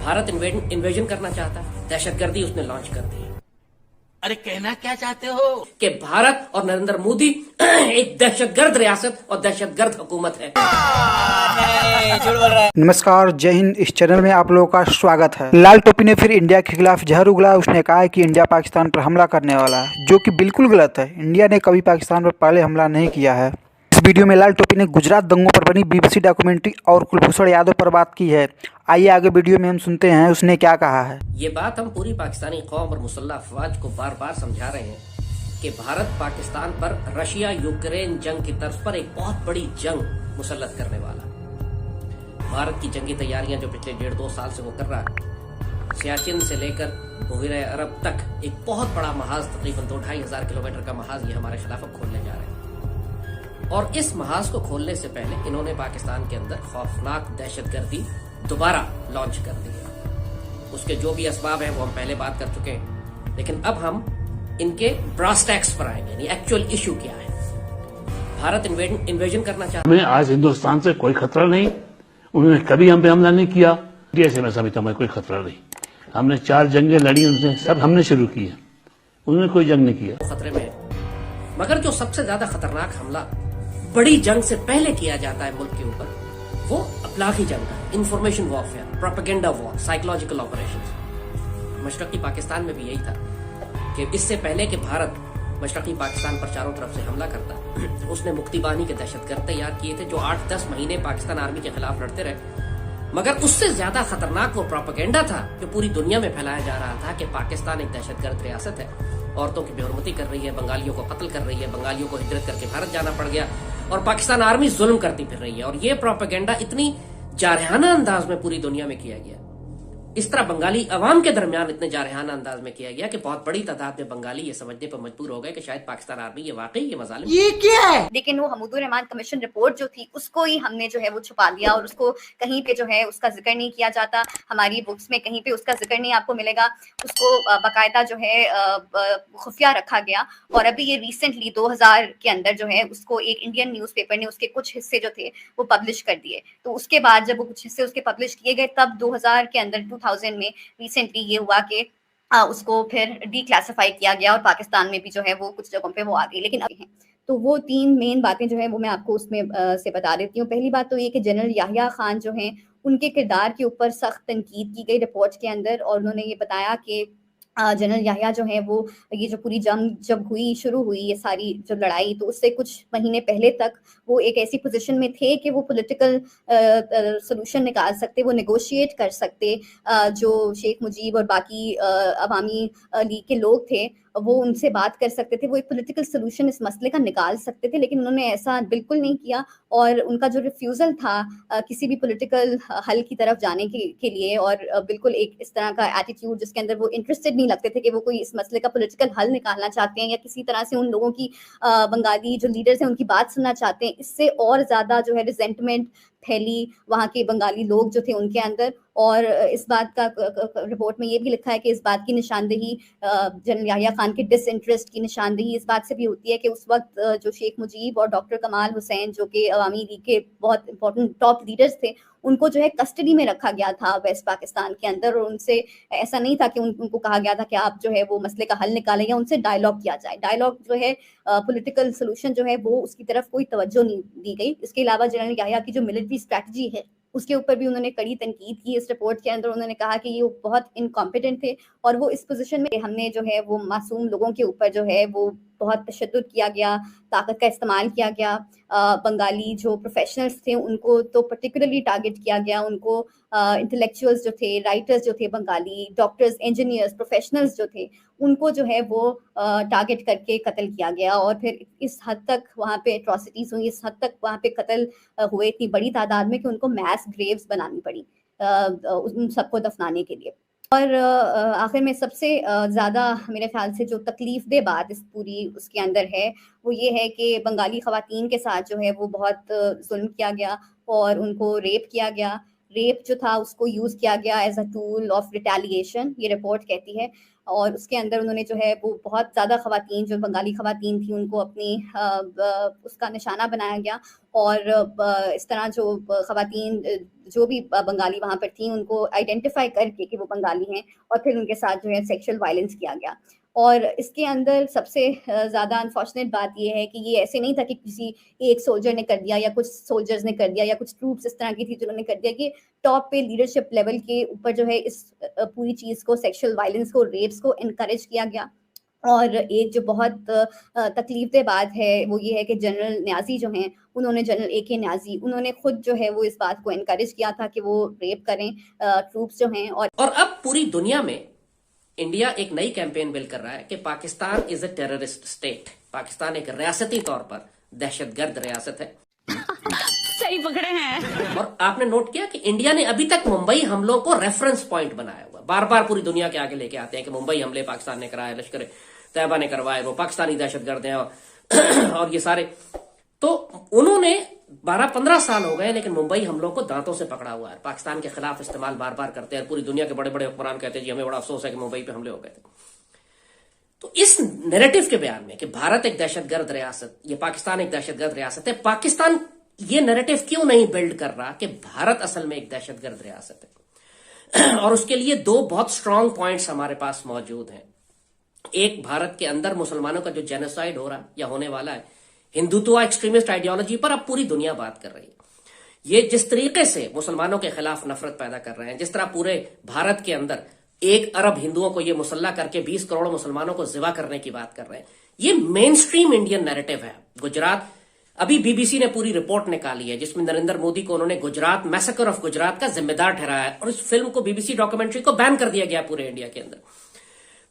Bharat invasion करना चाहता है, दहशतगर्दी उसने लॉन्च कर दी। अरे कहना क्या चाहते हो कि भारत और नरेंद्र मोदी एक दहशतगर्द रियासत और दहशतगर्द हुकूमत है। नमस्कार, जय हिंद। इस चैनल में आप लोगों का स्वागत है। लाल टोपी ने फिर इंडिया के खिलाफ जहर उगला। उसने कहा है कि इंडिया पाकिस्तान पर हमला करने वाला है, जो कि बिल्कुल गलत है। इंडिया ने कभी पाकिस्तान पर पहले हमला नहीं किया है। इस वीडियो में लाल टोपी ने गुजरात दंगों पर बनी BBC डॉक्यूमेंट्री और कुलभूषण यादव पर बात की है। आइए आगे वीडियो में हम सुनते हैं उसने क्या कहा है। ये बात हम पूरी पाकिस्तानी कौम और मुसल्लह अफवाज को बार बार समझा रहे हैं कि भारत पाकिस्तान पर रशिया यूक्रेन जंग की तर्ज पर एक बहुत बड़ी जंग मुसल्लत करने वाला है। भारत की जंगी तैयारियां जो पिछले 1.5-2 साल से वो कर रहा है, सियाचिन से लेकर बहिर अरब तक एक बहुत बड़ा महाज, तकरीबन 2-2.5 हजार किलोमीटर का महाज ये हमारे खिलाफ अब खोलने जा रहे हैं। और इस महाज को खोलने से पहले इन्होंने पाकिस्तान के अंदर खौफनाक दहशतगर्दी दोबारा लॉन्च कर दी है। उसके जो भी असबाब हैं वो हम पहले बात कर चुके हैं, लेकिन अब हम इनके ब्रास टैक्स पर आएंगे, यानी एक्चुअल इशू क्या है। भारत इन्वेजन करना चाहता है। हमें आज हिंदुस्तान से कोई खतरा नहीं। उन्होंने कभी हम पे हमला नहीं किया। इंडिया से मैं समझता हूं कोई खतरा नहीं। हमने 4 जंगें लड़ी, उनसे सब हमने शुरू की है। उन्होंने कोई जंग नहीं किया। खतरे में है, मगर जो सबसे ज्यादा खतरनाक हमला बड़ी जंग से पहले किया जाता है मुल्क के ऊपर, वो अफलाकी जंग है, information warfare, propaganda war, psychological operations. मशरकी पाकिस्तान में भी यही था कि इससे पहले कि भारत मशरकी पाकिस्तान पर चारों तरफ से हमला करता, उसने मुक्ति बाहिनी के दहशतगर्द तैयार किए थे, जो 8-10 महीने पाकिस्तान आर्मी के खिलाफ लड़ते रहे। मगर उससे ज्यादा खतरनाक वो प्रोपेगेंडा था जो पूरी दुनिया में फैलाया जा रहा था कि पाकिस्तान एक दहशतगर्द रियासत है, औरतों की बेहरमती कर रही है, बंगालियों को कत्ल कर रही है, बंगालियों को हिजरत करके भारत जाना पड़ गया और पाकिस्तान आर्मी जुल्म करती फिर रही है। और ये प्रोपेगेंडा इतनी जारहाना अंदाज में पूरी दुनिया में किया गया, इस तरह बंगाली अवाम के दरमियान इतने जारहाना अंदाज में किया गया कि बहुत बड़ी तादाद में बंगाली ये समझने पर मजबूर हो गए कि शायद पाकिस्तान आर्मी ये वाकई ये मजालिम ये क्या है। लेकिन वो हमूदुर रहमान कमीशन रिपोर्ट जो थी उसको ही हमने जो है वो छुपा दिया और उसको कहीं पे जो है उसका जिक्र नहीं किया जाता। हमारी बुक्स में कहीं पे उसका जिक्र नहीं आपको मिलेगा। उसको बाकायदा जो है खुफिया रखा गया। और अभी ये रिसेंटली 2000 के अंदर जो है उसको एक इंडियन न्यूज़पेपर ने उसके कुछ हिस्से जो थे वो पब्लिश कर दिए। तो उसके बाद जब वो कुछ हिस्से उसके पब्लिश किए गए, तब 2000 के अंदर 2000 में रिसेंटली ये हुआ कि उसको फिर डीक्लासिफाई किया गया और पाकिस्तान में भी जो है वो कुछ जगहों पे वो आ गई। लेकिन अभी हैं तो वो 3 मेन बातें जो है वो मैं आपको उसमें से बता देती हूँ। पहली बात तो ये कि जनरल याहिया खान जो हैं उनके किरदार के ऊपर सख्त तनकीद की गई रिपोर्ट के अंदर, और उन्होंने ये बताया कि जनरल याहिया जो है वो ये जो पूरी जंग जब शुरू हुई ये सारी जो लड़ाई, तो उससे कुछ महीने पहले तक वो एक ऐसी पोजीशन में थे कि वो पॉलिटिकल सोल्यूशन निकाल सकते, वो नेगोशिएट कर सकते। जो शेख मुजीब और बाकी अवामी लीग के लोग थे वो उनसे बात कर सकते थे, वो एक पॉलिटिकल सोल्यूशन इस मसले का निकाल सकते थे। लेकिन उन्होंने ऐसा बिल्कुल नहीं किया और उनका जो रिफ्यूज़ल था किसी भी पॉलिटिकल हल की तरफ जाने के लिए, और बिल्कुल एक इस तरह का एटीट्यूड जिसके अंदर वो इंटरेस्टेड नहीं लगते थे कि वो कोई इस मसले का पॉलिटिकल हल निकालना चाहते हैं या किसी तरह से उन लोगों की बंगाली जो लीडर्स हैं उनकी बात सुनना चाहते हैं। इससे और ज़्यादा जो है रिजेंटमेंट फैली वहाँ के बंगाली लोग जो थे उनके अंदर। और इस बात का रिपोर्ट में ये भी लिखा है कि इस बात की निशानदेही जनरल याहिया खान के डिसइंटरेस्ट की निशानदेही इस बात से भी होती है कि उस वक्त जो शेख मुजीब और डॉक्टर कमाल हुसैन जो कि अवामी लीग के बहुत इंपॉर्टेंट टॉप लीडर्स थे, उनको जो है कस्टडी में रखा गया था वेस्ट पाकिस्तान के अंदर। और उनसे ऐसा नहीं था कि उनको कहा गया था कि आप जो है वो मसले का हल निकालें या उनसे डायलॉग किया जाए। डायलॉग जो है पॉलिटिकल सोल्यूशन जो है वो उसकी तरफ कोई तवज्जो नहीं दी गई। इसके अलावा जनरल याहिया की जो मिलिट्री स्ट्रैटेजी है उसके ऊपर भी उन्होंने कड़ी तनकीद की। इस रिपोर्ट के अंदर उन्होंने कहा कि ये बहुत इनकॉम्पिटेंट थे और वो इस पोजीशन में हमने जो है वो मासूम लोगों के ऊपर जो है वो बहुत तशद्दुद किया गया, ताकत का इस्तेमाल किया गया। बंगाली जो प्रोफेशनल्स थे उनको तो पर्टिकुलरली टारगेट किया गया। उनको इंटेलेक्चुअल्स जो थे, राइटर्स जो थे बंगाली, डॉक्टर्स, इंजीनियर्स, प्रोफेशनल्स जो थे, उनको जो है वो टारगेट करके कत्ल किया गया। और फिर इस हद तक वहाँ पे एट्रॉसिटीज़ हुई, इस हद तक वहाँ पे कत्ल हुए इतनी बड़ी तादाद में कि उनको मैस ग्रेव्स बनानी पड़ी उन सबको दफनाने के लिए। और आखिर में सबसे ज़्यादा मेरे ख्याल से जो तकलीफ़देह बात इस पूरी उसके अंदर है वो ये है कि बंगाली ख़वातीन के साथ जो है वो बहुत जुल्म किया गया और उनको रेप किया गया। रेप जो था उसको यूज किया गया as a tool of retaliation, ये रिपोर्ट कहती है। और उसके अंदर उन्होंने जो है वो बहुत ज़्यादा खवातीन, जो बंगाली खवातीन थी, उनको अपनी उसका निशाना बनाया गया। और इस तरह जो खवातीन जो भी बंगाली वहाँ पर थी उनको आइडेंटिफाई करके कि वो बंगाली हैं, और फिर उनके साथ जो है सेक्सुअल वायलेंस किया गया। और इसके अंदर सबसे ज़्यादा अनफॉर्चुनेट बात ये है कि ये ऐसे नहीं था कि किसी एक सोल्जर ने कर दिया या कुछ सोल्जर्स ने कर दिया या कुछ ट्रूप्स इस तरह की थी जिन्होंने कर दिया, कि टॉप पे लीडरशिप लेवल के ऊपर जो है इस पूरी चीज़ को, सेक्सुअल वायलेंस को, रेप्स को इनकरेज किया गया। और एक जो बहुत तकलीफदेह बात है वो ये है कि जनरल न्याजी जो हैं, उन्होंने, जनरल AK न्याजी, उन्होंने खुद जो है वो इस बात को इनकरेज किया था कि वो रेप करें ट्रूप्स जो हैं। और अब पूरी दुनिया में इंडिया एक नई कैंपेन बिल्ड कर रहा है कि Pakistan is a terrorist state. Pakistan एक रियासती तौर पर दहशतगर्द रियासत है। सही पकड़े हैं। और आपने नोट किया कि इंडिया ने अभी तक मुंबई हमलों को रेफरेंस पॉइंट बनाया हुआ, बार बार पूरी दुनिया के आगे लेके आते हैं कि मुंबई हमले पाकिस्तान ने कराए, लश्कर तैयबा ने करवाए, वो पाकिस्तानी दहशतगर्द हैं और ये सारे। तो उन्होंने 12-15 साल हो गए, लेकिन मुंबई हमलों को दांतों से पकड़ा हुआ है। पाकिस्तान के खिलाफ इस्तेमाल बार बार करते हैं। पूरी दुनिया के बड़े बड़े हुक्मरान कहते हैं जी हमें बड़ा अफसोस है कि मुंबई पे हमले हो गए थे। तो इस नैरेटिव के बयान में कि भारत एक दहशतगर्द रियासत, ये पाकिस्तान एक दहशतगर्द रियासत है, पाकिस्तान ये नैरेटिव क्यों नहीं बिल्ड कर रहा कि भारत असल में एक दहशतगर्द रियासत है? और उसके लिए दो बहुत स्ट्रांग पॉइंट्स हमारे पास मौजूद हैं। एक, भारत के अंदर मुसलमानों का जो जेनोसाइड हो रहा या होने वाला है, हिंदुत्व एक्सट्रीमिस्ट आइडियोलॉजी पर अब पूरी दुनिया बात कर रही है। ये जिस तरीके से मुसलमानों के खिलाफ नफरत पैदा कर रहे हैं, जिस तरह पूरे भारत के अंदर 1 अरब हिंदुओं को ये मुसल्ला करके 20 करोड़ मुसलमानों को जिबा करने की बात कर रहे हैं, ये मेन स्ट्रीम इंडियन नैरेटिव है। गुजरात, अभी BBC ने पूरी रिपोर्ट निकाली है जिसमें नरेंद्र मोदी को उन्होंने गुजरात मैसेकर ऑफ गुजरात का जिम्मेदार ठहराया है, और इस फिल्म को, BBC डॉक्यूमेंट्री को बैन कर दिया गया पूरे इंडिया के अंदर।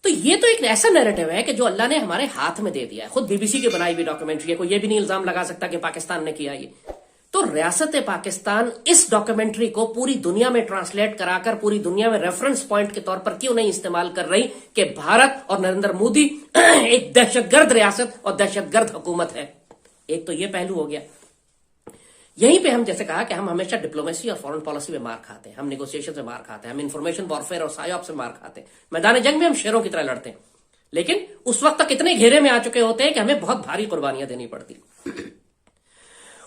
तो ये तो एक ऐसा नैरेटिव है कि जो अल्लाह ने हमारे हाथ में दे दिया है। खुद BBC की बनाई हुई डॉक्यूमेंट्री है, कोई ये भी नहीं इल्जाम लगा सकता कि पाकिस्तान ने किया ये। तो रियासत पाकिस्तान इस डॉक्यूमेंट्री को पूरी दुनिया में ट्रांसलेट कराकर पूरी दुनिया में रेफरेंस पॉइंट के तौर पर क्यों नहीं इस्तेमाल कर रही कि भारत और नरेंद्र मोदी एक दहशतगर्द रियासत और दहशतगर्द हुकूमत है? एक तो ये पहलू हो गया। यहीं पे हम जैसे कहा कि हम हमेशा डिप्लोमेसी और फॉरेन पॉलिसी में मार खाते हैं, हम नेगोशिएशन से मार खाते हैं, हम इंफॉर्मेशन वॉरफेयर और साइऑप से मार खाते हैं, मैदान जंग में हम शेरों की तरह लड़ते हैं, लेकिन उस वक्त तक इतने घेरे में आ चुके होते हैं कि हमें बहुत भारी कुर्बानियां देनी पड़ती।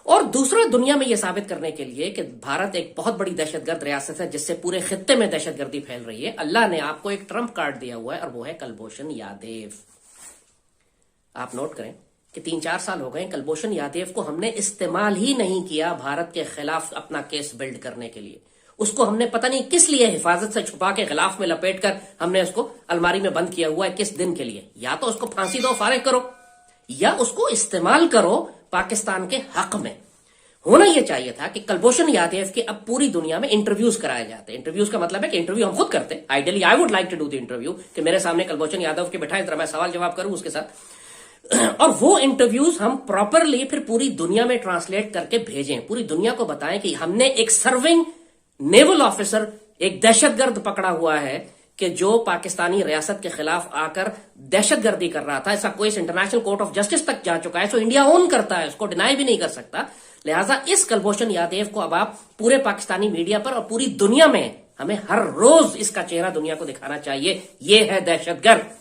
और दूसरा, दुनिया में यह साबित करने के लिए कि भारत एक बहुत बड़ी दहशतगर्द रियासत है जिससे पूरे खित्ते में दहशतगर्दी फैल रही है, अल्लाह ने आपको एक ट्रम्प कार्ड दिया हुआ है, और वो है कुलभूषण यादव। आप नोट करें कि 3-4 साल हो गए कुलभूषण यादव को हमने इस्तेमाल ही नहीं किया भारत के खिलाफ अपना केस बिल्ड करने के लिए। उसको हमने पता नहीं किस लिए हिफाजत से छुपा के खिलाफ में लपेट कर हमने उसको अलमारी में बंद किया हुआ है। किस दिन के लिए? या तो उसको फांसी दो, फारिग करो, या उसको इस्तेमाल करो पाकिस्तान के हक में। होना यह चाहिए था कि कुलभूषण यादव के अब पूरी दुनिया में इंटरव्यूज कराए जाते। इंटरव्यूज का मतलब है कि इंटरव्यू हम खुद करते। Ideally I would like to do the interview, कि मेरे सामने कुलभूषण यादव के बैठाए, जरा मैं सवाल जवाब करूं उसके साथ, और वो इंटरव्यूज हम प्रॉपरली फिर पूरी दुनिया में ट्रांसलेट करके भेजें, पूरी दुनिया को बताएं कि हमने एक सर्विंग नेवल ऑफिसर, एक दहशतगर्द पकड़ा हुआ है कि जो पाकिस्तानी रियासत के खिलाफ आकर दहशतगर्दी कर रहा था। ऐसा कोई इंटरनेशनल कोर्ट ऑफ जस्टिस तक जा चुका है, सो इंडिया ओन करता है, उसको डिनाई भी नहीं कर सकता। लिहाजा इस कुलभूषण यादव को अब आप पूरे पाकिस्तानी मीडिया पर और पूरी दुनिया में, हमें हर रोज इसका चेहरा दुनिया को दिखाना चाहिए, ये है दहशतगर्द।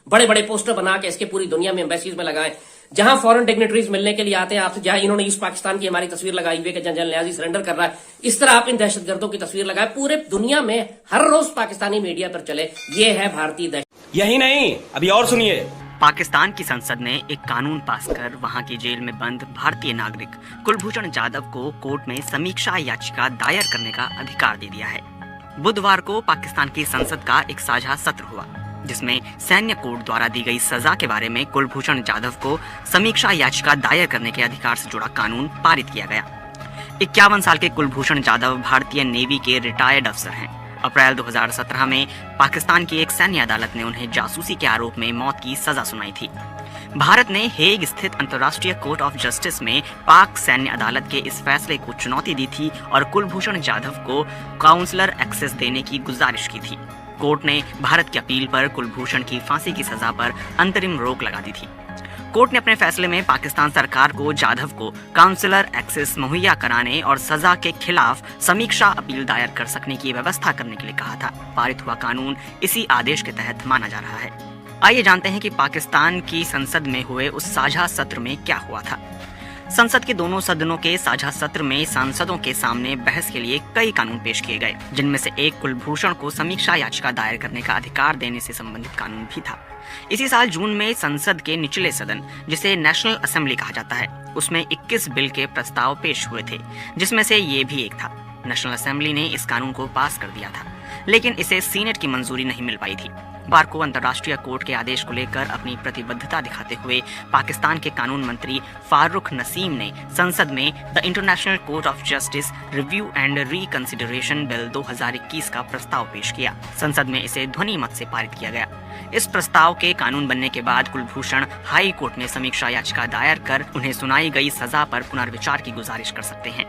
बड़े बड़े पोस्टर बना के इसके पूरी दुनिया में एम्बेसीज में लगाएं, जहां फॉरेन डिग्नेटरीज मिलने के लिए आते हैं आपसे, जहां इन्होंने ईस्ट पाकिस्तान की हमारी तस्वीर लगाई हुई है कि जनरल न्याजी सरेंडर कर रहा है, इस तरह आप इन दहशतगर्दों की तस्वीर लगाएं, पूरे दुनिया में हर रोज पाकिस्तानी मीडिया पर चले, ये है भारतीय दहशत। यही नहीं, अभी और सुनिए। पाकिस्तान की संसद ने एक कानून पास कर वहां की जेल में बंद भारतीय नागरिक कुलभूषण जाधव को कोर्ट में समीक्षा याचिका दायर करने का अधिकार दे दिया है। बुधवार को पाकिस्तान की संसद का एक साझा सत्र हुआ जिसमें सैन्य कोर्ट द्वारा दी गई सजा के बारे में कुलभूषण जाधव को समीक्षा याचिका दायर करने के अधिकार से जुड़ा कानून पारित किया गया। 51 साल के कुलभूषण जाधव भारतीय नेवी के रिटायर्ड अफसर हैं। अप्रैल 2017 में पाकिस्तान की एक सैन्य अदालत ने उन्हें जासूसी के आरोप में मौत की सजा सुनाई थी। भारत ने हेग स्थित अंतर्राष्ट्रीय कोर्ट ऑफ जस्टिस में पाक सैन्य अदालत के इस फैसले को चुनौती दी थी और कुलभूषण जाधव को काउंसलर एक्सेस देने की गुजारिश की थी। कोर्ट ने भारत की अपील पर कुलभूषण की फांसी की सजा पर अंतरिम रोक लगा दी थी। कोर्ट ने अपने फैसले में पाकिस्तान सरकार को जाधव को काउंसलर एक्सेस मुहैया कराने और सजा के खिलाफ समीक्षा अपील दायर कर सकने की व्यवस्था करने के लिए कहा था। पारित हुआ कानून इसी आदेश के तहत माना जा रहा है। आइए जानते हैं कि पाकिस्तान की संसद में हुए उस साझा सत्र में क्या हुआ था। संसद के दोनों सदनों के साझा सत्र में सांसदों के सामने बहस के लिए कई कानून पेश किए गए, जिनमें से एक कुलभूषण को समीक्षा याचिका दायर करने का अधिकार देने से संबंधित कानून भी था। इसी साल जून में संसद के निचले सदन, जिसे नेशनल असेंबली कहा जाता है, उसमें 21 बिल के प्रस्ताव पेश हुए थे, जिसमें से ये भी एक था। नेशनल असेंबली ने इस कानून को पास कर दिया था, लेकिन इसे सीनेट की मंजूरी नहीं मिल पाई थी। बार को अंतर्राष्ट्रीय कोर्ट के आदेश को लेकर अपनी प्रतिबद्धता दिखाते हुए पाकिस्तान के कानून मंत्री फारूक नसीम ने संसद में the international court of justice review and reconsideration bill 2021 का प्रस्ताव पेश किया। संसद में इसे ध्वनि मत से पारित किया गया। इस प्रस्ताव के कानून बनने के बाद कुलभूषण हाई कोर्ट में समीक्षा याचिका दायर कर उन्हें सुनाई गई सजा पर पुनर्विचार की गुजारिश कर सकते हैं।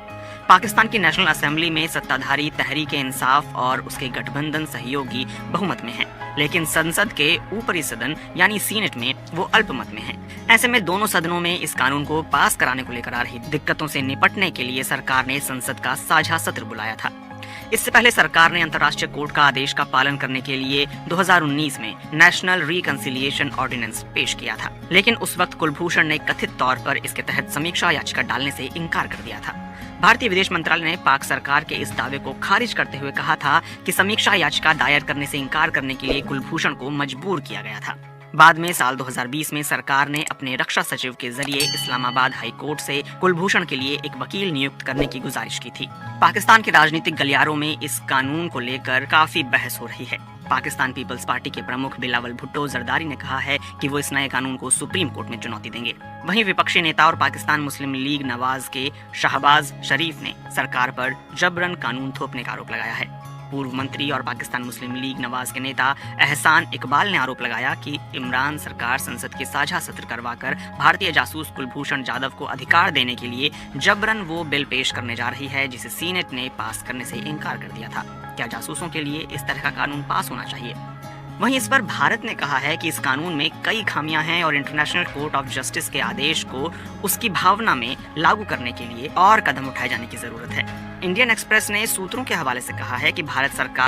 पाकिस्तान की नेशनल असेंबली में सत्ताधारी तहरीक-ए-इंसाफ और उसके गठबंधन सहयोगी बहुमत में हैं, लेकिन संसद के ऊपरी सदन यानी सीनेट में वो अल्पमत में हैं। ऐसे में दोनों सदनों में इस कानून को पास कराने को लेकर आ रही दिक्कतों से निपटने के लिए सरकार ने संसद का साझा सत्र बुलाया था। इससे पहले सरकार ने अंतर्राष्ट्रीय कोर्ट का आदेश का पालन करने के लिए 2019 में नेशनल रिकंसिलिएशन ऑर्डिनेंस पेश किया था, लेकिन उस वक्त कुलभूषण ने कथित तौर पर इसके तहत समीक्षा याचिका डालने से इनकार कर दिया था। भारतीय विदेश मंत्रालय ने पाक सरकार के इस दावे को खारिज करते हुए कहा था कि समीक्षा याचिका दायर करने से इनकार करने के लिए कुलभूषण को मजबूर किया गया था। बाद में साल 2020 में सरकार ने अपने रक्षा सचिव के जरिए इस्लामाबाद हाई कोर्ट से कुलभूषण के लिए एक वकील नियुक्त करने की गुजारिश की थी। पाकिस्तान के राजनीतिक गलियारों में इस कानून को लेकर काफी बहस हो रही है। पाकिस्तान पीपल्स पार्टी के प्रमुख बिलावल भुट्टो जरदारी ने कहा है कि वो इस नए कानून को सुप्रीम कोर्ट में चुनौती देंगे। वहीं विपक्षी नेता और पाकिस्तान मुस्लिम लीग नवाज के शाहबाज शरीफ ने सरकार पर जबरन कानून थोपने का आरोप लगाया है। पूर्व मंत्री और पाकिस्तान मुस्लिम लीग नवाज के नेता एहसान इकबाल ने आरोप लगाया कि इमरान सरकार संसद के साझा सत्र करवाकर भारतीय जासूस कुलभूषण जाधव को अधिकार देने के लिए जबरन वो बिल पेश करने जा रही है, जिसे सीनेट ने पास करने से इनकार कर दिया था। क्या जासूसों के लिए इस तरह का कानून पास होना चाहिए? वहीं इस पर भारत ने कहा है कि इस कानून में कई खामियां हैं और इंटरनेशनल कोर्ट ऑफ जस्टिस के आदेश को उसकी भावना में लागू करने के लिए और कदम उठाए जाने की जरूरत है। इंडियन एक्सप्रेस ने सूत्रों के हवाले से कहा है कि भारत सरकार